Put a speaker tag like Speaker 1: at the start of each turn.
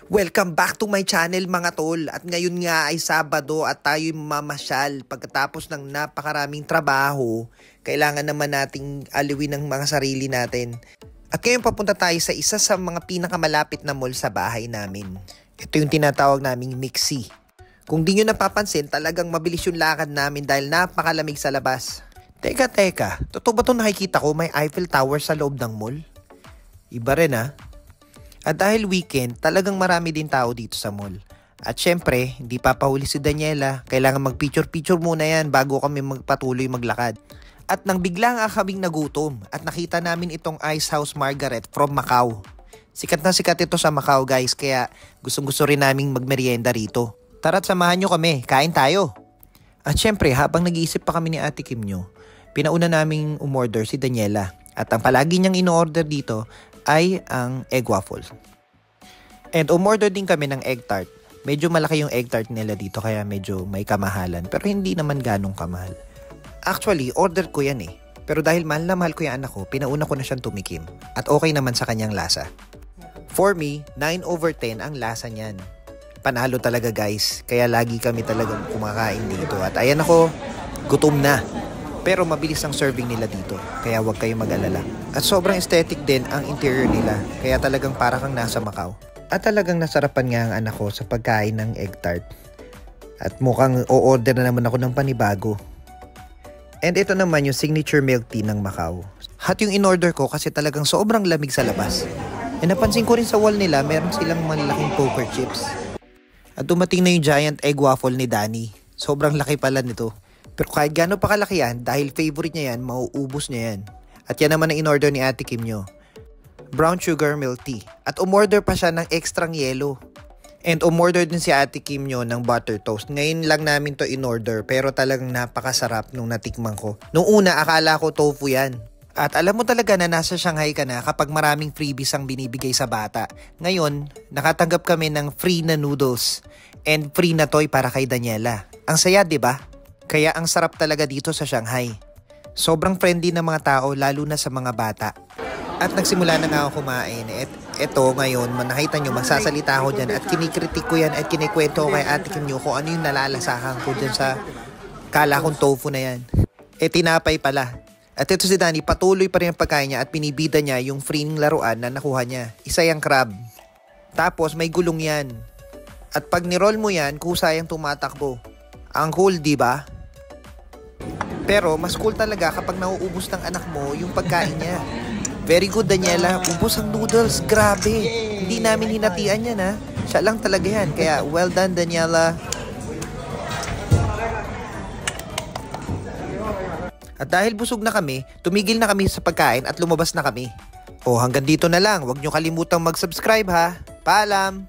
Speaker 1: Welcome back to my channel mga tol. At ngayon nga ay Sabado at tayo'y mamasyal. Pagkatapos ng napakaraming trabaho, kailangan naman nating aliwin ang mga sarili natin. At ngayon papunta tayo sa isa sa mga pinakamalapit na mall sa bahay namin. Ito yung tinatawag naming Mixi. Kung di nyo napapansin, talagang mabilis yung lakad namin dahil napakalamig sa labas. Teka, totoo ba ito nakikita ko may Eiffel Tower sa loob ng mall? Iba rin ha. At dahil weekend, talagang marami din tao dito sa mall. At syempre, hindi papahuli si Daniela. Kailangan mag-picture-picture muna yan bago kami magpatuloy maglakad. At nang bigla nga kaming nagutom at nakita namin itong Ice House Margaret from Macau. Sikat na sikat ito sa Macau guys, kaya gustong-gusto rin naming magmerienda rito. Tara't samahan nyo kami, kain tayo. At syempre, habang nag-iisip pa kami ni Ate Kim nyo, pinauna naming umorder si Daniela. At ang palagi niyang in-order dito ay ang egg waffle. And umorder din kami ng egg tart. Medyo malaki yung egg tart nila dito kaya medyo may kamahalan. Pero hindi naman ganong kamahal. Actually, order ko yan eh. Pero dahil mahal na mahal ko yung anak ko, pinauna ko na siyang tumikim. At okay naman sa kanyang lasa. For me, 9/10 ang lasa niyan. Panalo talaga guys. Kaya lagi kami talagang kumakain dito. At ayan ako, gutom na. Pero mabilis ang serving nila dito, kaya huwag kayong mag-alala. At sobrang aesthetic din ang interior nila, kaya talagang para kang nasa Macau. At talagang nasarapan nga ang anak ko sa pagkain ng egg tart. At mukhang o-order na naman ako ng panibago. And ito naman yung signature milk tea ng Macau. Hot yung in-order ko kasi talagang sobrang lamig sa labas. And napansin ko rin sa wall nila, meron silang malalaking poker chips. At dumating na yung giant egg waffle ni Danny. Sobrang laki pala nito. Pero kahit gaano pa kalaki yan, dahil favorite niya yan, mauubos niya yan. At yan naman ang in-order ni Ate Kim nyo. Brown sugar milk tea. At umorder pa siya ng extrang yelo. And umorder din si Ate Kim nyo ng butter toast. Ngayon lang namin to in-order, pero talagang napakasarap nung natikman ko. Nung una, akala ko tofu yan. At alam mo talaga na nasa Shanghai ka na kapag maraming freebies ang binibigay sa bata. Ngayon, nakatanggap kami ng free na noodles and free na toy para kay Daniela. Ang saya, di ba? Kaya ang sarap talaga dito sa Shanghai. Sobrang friendly ng mga tao lalo na sa mga bata. At nagsimula na nga ako kumain. At eto ngayon, nakita nyo, magsasalita ako dyan at kinikritik ko yan at kinikwento ko kay Ate Kim nyo kung ano yung nalalasahan ko dyan sa kala kong tofu na yan. Tinapay pala. At ito si Danny, patuloy pa rin ang pagkain niya at pinibida niya yung free laruan na nakuha niya. Isa yung crab. Tapos may gulong yan. At pag niroll mo yan, kusayang tumatakbo. Ang cool, di ba? Pero mas cool talaga kapag nauubos ng anak mo yung pagkain niya. Very good, Daniela. Ubos ang noodles. Grabe. Hindi namin hinatian yan, ha? Siya lang talaga yan. Kaya, well done, Daniela. At dahil busog na kami, tumigil na kami sa pagkain at lumabas na kami. Hanggang dito na lang. Huwag nyo kalimutang mag-subscribe, ha? Paalam!